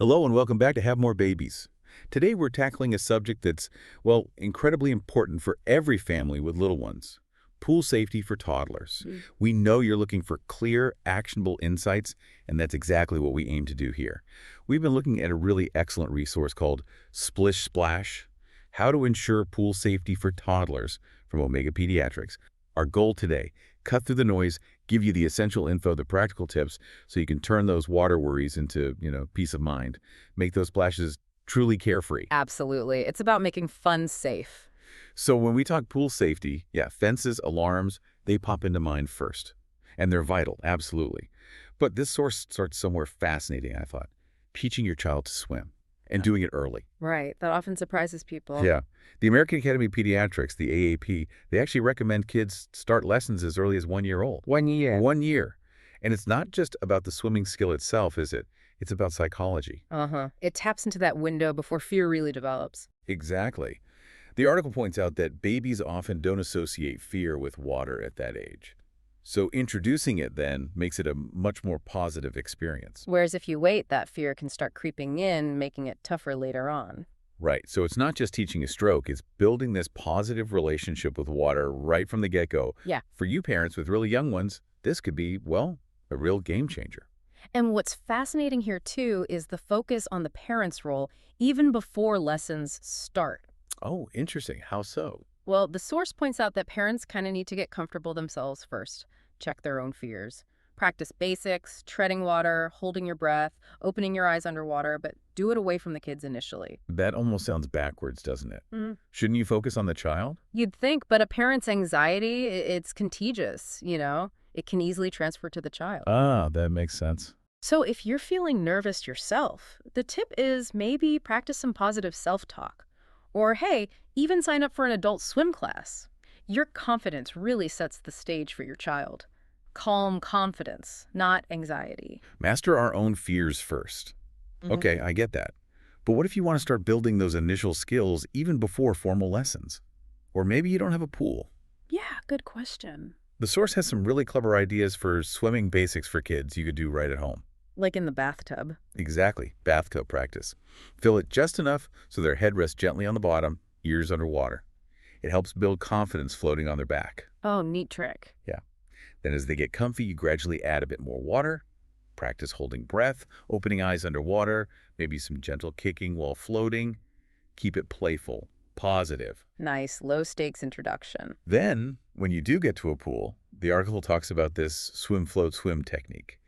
Hello and welcome back to Have More Babies. Today we're tackling a subject that's, well, incredibly important for every family with little ones. Pool safety for toddlers. We know you're looking for clear, actionable insights, and that's exactly what we aim to do here. We've been looking at a really excellent resource called Splish Splash, How to Ensure Pool Safety for Toddlers from Omega Pediatrics. Our goal today, cut through the noise, give you the essential info, the practical tips, so you can turn those water worries into, peace of mind. Make those splashes truly carefree. Absolutely. It's about making fun safe. So when we talk pool safety, fences, alarms, they pop into mind first. And they're vital, absolutely. But this source starts somewhere fascinating, I thought. Teaching your child to swim and doing it early. Right. That often surprises people. Yeah. The American Academy of Pediatrics, the AAP, they actually recommend kids start lessons as early as 1 year old. 1 year. 1 year. And it's not just about the swimming skill itself, is it? It's about psychology. It taps into that window before fear really develops. Exactly. The article points out that babies often don't associate fear with water at that age. So introducing it then makes it a much more positive experience. Whereas if you wait, that fear can start creeping in, making it tougher later on. Right. So it's not just teaching a stroke, it's building this positive relationship with water right from the get-go. Yeah. For you parents with really young ones, this could be, well, a real game changer. And what's fascinating here, too, is the focus on the parent's role even before lessons start. Oh, interesting. How so? Well, the source points out that parents kind of need to get comfortable themselves first, check their own fears. Practice basics, treading water, holding your breath, opening your eyes underwater, but do it away from the kids initially. That almost sounds backwards, doesn't it? Shouldn't you focus on the child? You'd think, but a parent's anxiety, it's contagious, It can easily transfer to the child. Ah, that makes sense. So if you're feeling nervous yourself, the tip is maybe practice some positive self-talk. Or, hey, even sign up for an adult swim class. Your confidence really sets the stage for your child. Calm confidence, not anxiety. Master our own fears first. Okay, I get that. But what if you want to start building those initial skills even before formal lessons? Or maybe you don't have a pool. Yeah, good question. The source has some really clever ideas for swimming basics for kids you could do right at home. Like in the bathtub. Exactly, bathtub practice. Fill it just enough so their head rests gently on the bottom, ears underwater. It helps build confidence floating on their back. Oh, neat trick. Yeah. Then as they get comfy, you gradually add a bit more water. Practice holding breath, opening eyes underwater, maybe some gentle kicking while floating. Keep it playful, positive. Nice, low-stakes introduction. Then, when you do get to a pool, the article talks about this swim, float, swim technique.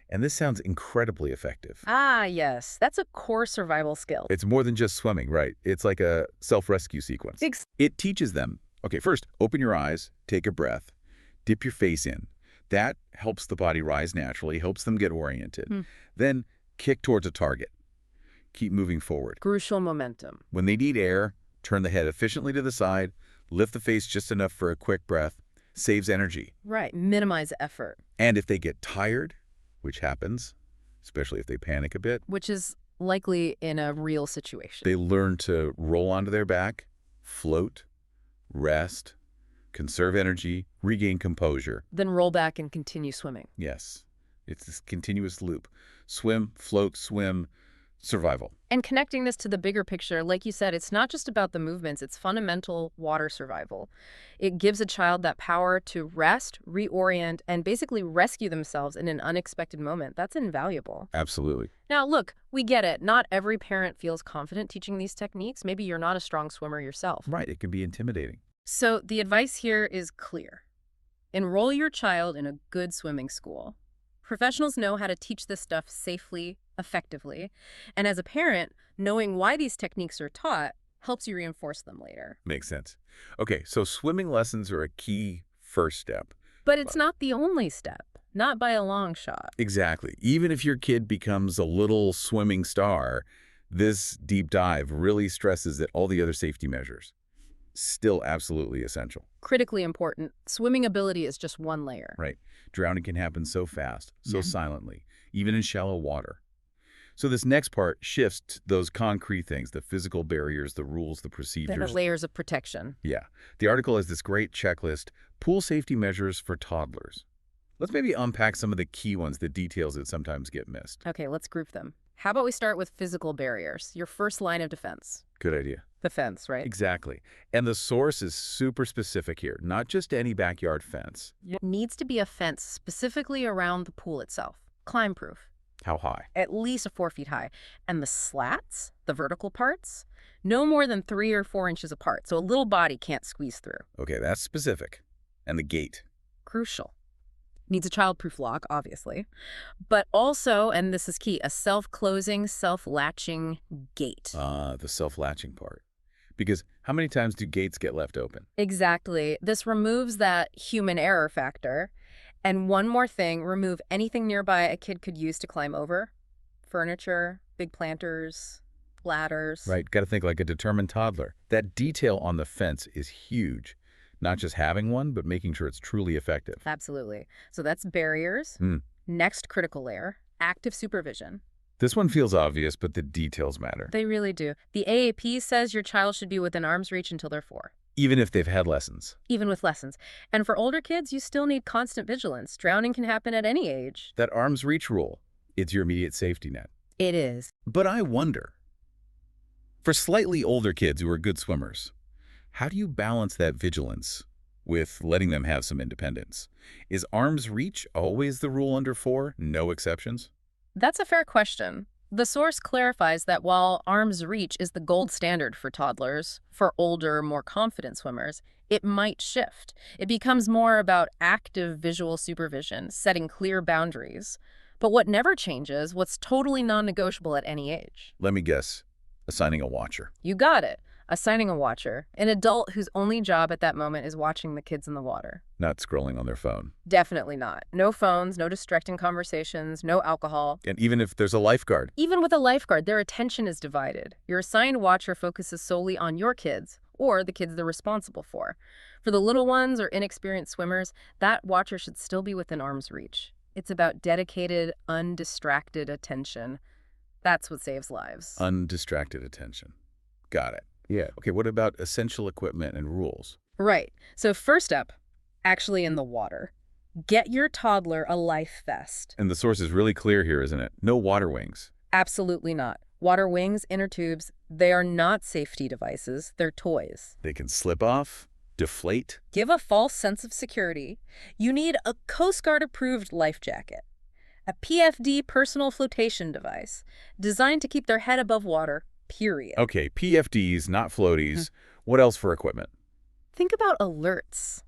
And this sounds incredibly effective. Ah, yes. That's a core survival skill. It's more than just swimming, right? It's like a self-rescue sequence. It teaches them, okay, first, open your eyes, take a breath, dip your face in. That helps the body rise naturally, helps them get oriented. Then kick towards a target. Keep moving forward. Crucial momentum. When they need air, turn the head efficiently to the side, lift the face just enough for a quick breath, saves energy. Right, minimize effort. And if they get tired, which happens, especially if they panic a bit, Which is likely in a real situation. they learn to roll onto their back, float, rest, conserve energy, regain composure. Then roll back and continue swimming. Yes, it's this continuous loop. Swim, float, swim, survival. And connecting this to the bigger picture, like you said, it's not just about the movements, it's fundamental water survival. It gives a child that power to rest, reorient, and basically rescue themselves in an unexpected moment. That's invaluable. Absolutely. Now, look, we get it. Not every parent feels confident teaching these techniques. Maybe you're not a strong swimmer yourself. Right, it can be intimidating. So the advice here is clear. Enroll your child in a good swimming school. Professionals know how to teach this stuff safely, effectively, and as a parent, knowing why these techniques are taught helps you reinforce them later. Makes sense. Okay, so swimming lessons are a key first step. But it's not the only step, not by a long shot. Exactly. Even if your kid becomes a little swimming star, this deep dive really stresses that all the other safety measures still absolutely essential. Critically important, swimming ability is just one layer. Right. Drowning can happen so fast, so silently, even in shallow water. So this next part shifts to those concrete things, the physical barriers, the rules, the procedures. The layers of protection. Yeah. The article has this great checklist, pool safety measures for toddlers. Let's maybe unpack some of the key ones, the details that sometimes get missed. Okay, let's group them. How about we start with physical barriers, your first line of defense? Good idea. The fence, right? Exactly. And the source is super specific here, not just any backyard fence. It needs to be a fence specifically around the pool itself. Climb-proof. How high? At least 4 feet high. And the slats, the vertical parts, no more than 3 or 4 inches apart, so a little body can't squeeze through. Okay, that's specific. And the gate. Crucial. Needs a child-proof lock, obviously. But also, and this is key, a self-closing, self-latching gate. The self-latching part. Because how many times do gates get left open? Exactly. This removes that human error factor. And one more thing, remove anything nearby a kid could use to climb over. Furniture, big planters, ladders. Right, got to think like a determined toddler. That detail on the fence is huge. Not just having one, but making sure it's truly effective. Absolutely. So that's barriers. Next critical layer, active supervision. This one feels obvious, but the details matter. They really do. The AAP says your child should be within arm's reach until they're 4. Even if they've had lessons. Even with lessons. And for older kids, you still need constant vigilance. Drowning can happen at any age. That arm's reach rule, it's your immediate safety net. It is. But I wonder, for slightly older kids who are good swimmers, how do you balance that vigilance with letting them have some independence? Is arm's reach always the rule under 4, no exceptions? That's a fair question. The source clarifies that while arm's reach is the gold standard for toddlers, for older, more confident swimmers, it might shift. It becomes more about active visual supervision, setting clear boundaries. But what never changes, what's totally non-negotiable at any age? Let me guess, assigning a watcher. You got it. Assigning a watcher, an adult whose only job at that moment is watching the kids in the water. Not scrolling on their phone. Definitely not. No phones, no distracting conversations, no alcohol. And even if there's a lifeguard. Even with a lifeguard, their attention is divided. Your assigned watcher focuses solely on your kids, or the kids they're responsible for. For the little ones or inexperienced swimmers, that watcher should still be within arm's reach. It's about dedicated, undistracted attention. That's what saves lives. Undistracted attention. Got it. Yeah. Okay, what about essential equipment and rules? Right. So first up, actually in the water, get your toddler a life vest. And the source is really clear here, isn't it? No water wings. Absolutely not. Water wings, inner tubes, they are not safety devices. They're toys. They can slip off, deflate. Give a false sense of security. You need a Coast Guard approved life jacket. A PFD personal flotation device designed to keep their head above water. Period. Okay, PFDs, not floaties. What else for equipment? Think about alerts.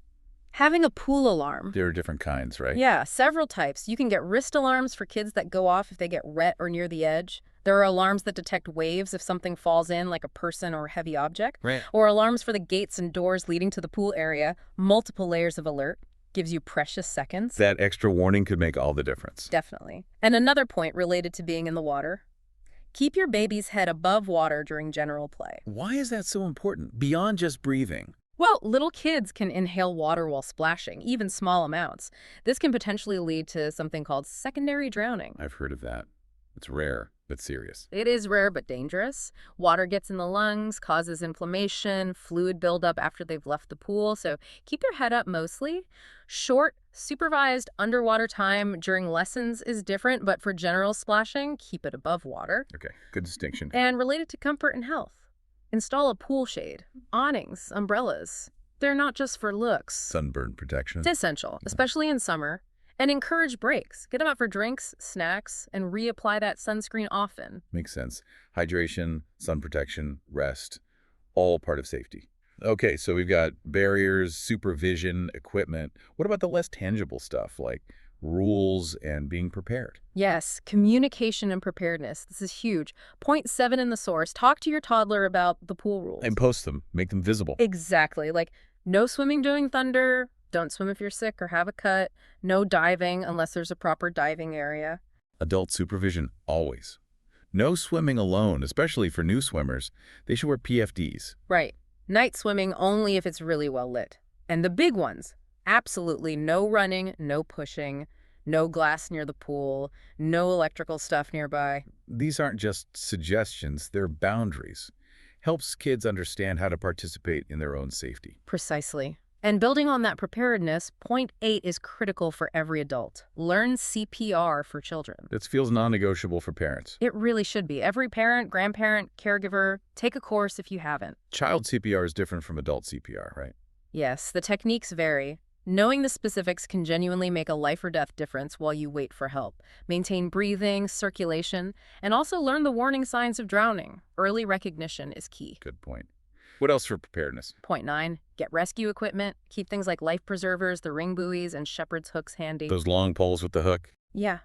Having a pool alarm. There are different kinds, right? Yeah, several types. You can get wrist alarms for kids that go off if they get wet or near the edge. There are alarms that detect waves if something falls in, like a person or a heavy object. Right. Or alarms for the gates and doors leading to the pool area. Multiple layers of alert. Gives you precious seconds. That extra warning could make all the difference. Definitely. And another point related to being in the water. Keep your baby's head above water during general play. Why is that so important, beyond just breathing? Well, little kids can inhale water while splashing, even small amounts. This can potentially lead to something called secondary drowning. I've heard of that. It's rare, but serious. It is rare but dangerous. Water gets in the lungs, causes inflammation, fluid buildup after they've left the pool, so keep your head up mostly. Short, supervised underwater time during lessons is different, but for general splashing, keep it above water. Okay, good distinction. And related to comfort and health, install a pool shade, awnings, umbrellas. They're not just for looks. Sunburn protection. It's essential, especially in summer. And encourage breaks. Get them out for drinks, snacks, and reapply that sunscreen often. Makes sense. Hydration, sun protection, rest, all part of safety. Okay, so we've got barriers, supervision, equipment. What about the less tangible stuff, like rules and being prepared? Yes, communication and preparedness. This is huge. Point 7 in the source. Talk to your toddler about the pool rules. And post them. Make them visible. Exactly. Like, no swimming during thunder. Don't swim if you're sick or have a cut. No diving unless there's a proper diving area. Adult supervision, always. No swimming alone, especially for new swimmers. They should wear PFDs. Right. Night swimming only if it's really well lit. And the big ones, absolutely no running, no pushing, no glass near the pool, no electrical stuff nearby. These aren't just suggestions, they're boundaries. Helps kids understand how to participate in their own safety. Precisely. And building on that preparedness, point 8 is critical for every adult. Learn CPR for children. This feels non-negotiable for parents. It really should be. Every parent, grandparent, caregiver, take a course if you haven't. Child CPR is different from adult CPR, right? Yes, the techniques vary. Knowing the specifics can genuinely make a life or death difference while you wait for help. Maintain breathing, circulation, and also learn the warning signs of drowning. Early recognition is key. Good point. What else for preparedness? Point 9, get rescue equipment. Keep things like life preservers, the ring buoys, and shepherd's hooks handy. Those long poles with the hook? Yeah.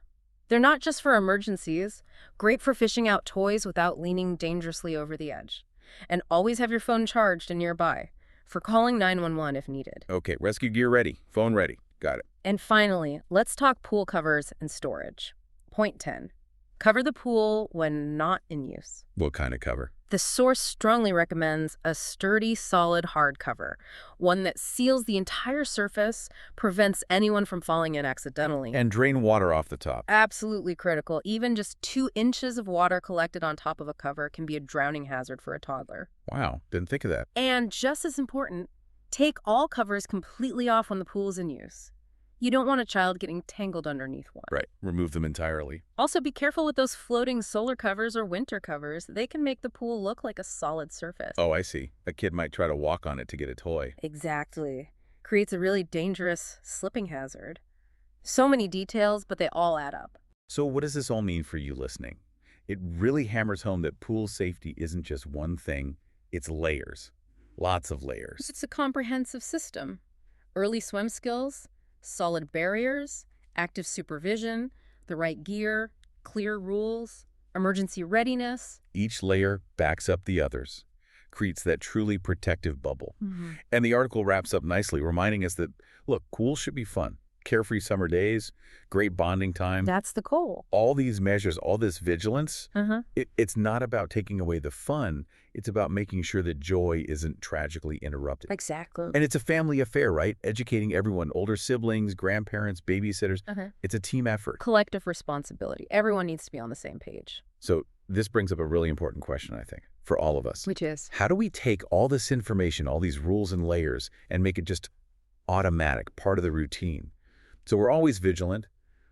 They're not just for emergencies. Great for fishing out toys without leaning dangerously over the edge. And always have your phone charged and nearby for calling 911 if needed. Okay, rescue gear ready. Phone ready. Got it. And finally, let's talk pool covers and storage. Point 10, cover the pool when not in use. What kind of cover? The source strongly recommends a sturdy, solid hardcover, one that seals the entire surface, prevents anyone from falling in accidentally. And drain water off the top. Absolutely critical. Even just 2 inches of water collected on top of a cover can be a drowning hazard for a toddler. Wow, didn't think of that. And just as important, take all covers completely off when the pool is in use. You don't want a child getting tangled underneath one. Right, remove them entirely. Also, be careful with those floating solar covers or winter covers. They can make the pool look like a solid surface. Oh, I see. A kid might try to walk on it to get a toy. Exactly. Creates a really dangerous slipping hazard. So many details, but they all add up. So what does this all mean for you listening? It really hammers home that pool safety isn't just one thing, it's layers. Lots of layers. It's a comprehensive system. Early swim skills, solid barriers, active supervision, the right gear, clear rules, emergency readiness. Each layer backs up the others, creates that truly protective bubble. Mm-hmm. And the article wraps up nicely, reminding us that, look, pool should be fun. Carefree summer days, great bonding time. That's the goal. All these measures, all this vigilance, Uh-huh. it's not about taking away the fun. It's about making sure that joy isn't tragically interrupted. Exactly. And it's a family affair, right? Educating everyone, older siblings, grandparents, babysitters. Uh-huh. It's a team effort. Collective responsibility. Everyone needs to be on the same page. So this brings up a really important question, I think, for all of us. Which is? How do we take all this information, all these rules and layers, and make it just automatic, part of the routine? So we're always vigilant,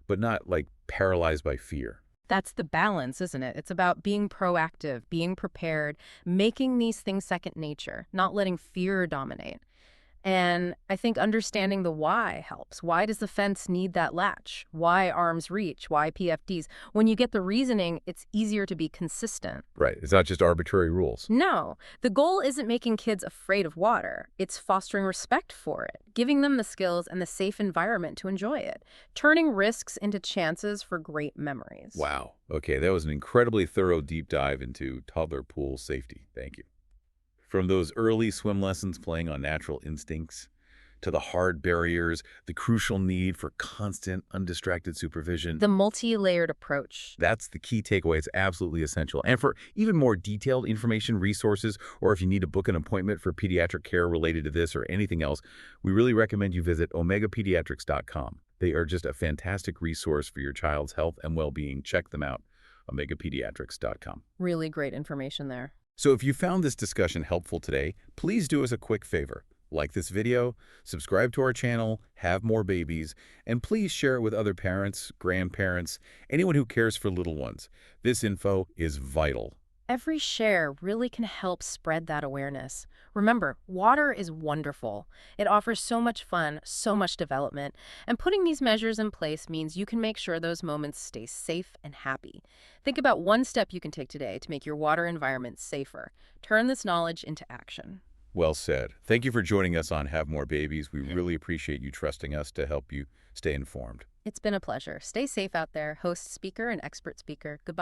but not like paralyzed by fear. That's the balance, isn't it? It's about being proactive, being prepared, making these things second nature, not letting fear dominate. And I think understanding the why helps. Why does the fence need that latch? Why arm's reach? Why PFDs? When you get the reasoning, it's easier to be consistent. Right. It's not just arbitrary rules. No, the goal isn't making kids afraid of water. It's fostering respect for it, giving them the skills and the safe environment to enjoy it, turning risks into chances for great memories. Wow. Okay, that was an incredibly thorough deep dive into toddler pool safety. Thank you. From those early swim lessons playing on natural instincts, to the hard barriers, the crucial need for constant, undistracted supervision. The multi-layered approach. That's the key takeaway. It's absolutely essential. And for even more detailed information, resources, or if you need to book an appointment for pediatric care related to this or anything else, we really recommend you visit omegapediatrics.com. They are just a fantastic resource for your child's health and well-being. Check them out, omegapediatrics.com. Really great information there. So if you found this discussion helpful today, please do us a quick favor. Like this video, subscribe to our channel, have more babies, and please share it with other parents, grandparents, anyone who cares for little ones. This info is vital. Every share really can help spread that awareness. Remember, water is wonderful. It offers so much fun, so much development, and putting these measures in place means you can make sure those moments stay safe and happy. Think about one step you can take today to make your water environment safer. Turn this knowledge into action. Well said. Thank you for joining us on Have More Babies. We really appreciate you trusting us to help you stay informed. It's been a pleasure. Stay safe out there, host, speaker, and expert speaker. Goodbye.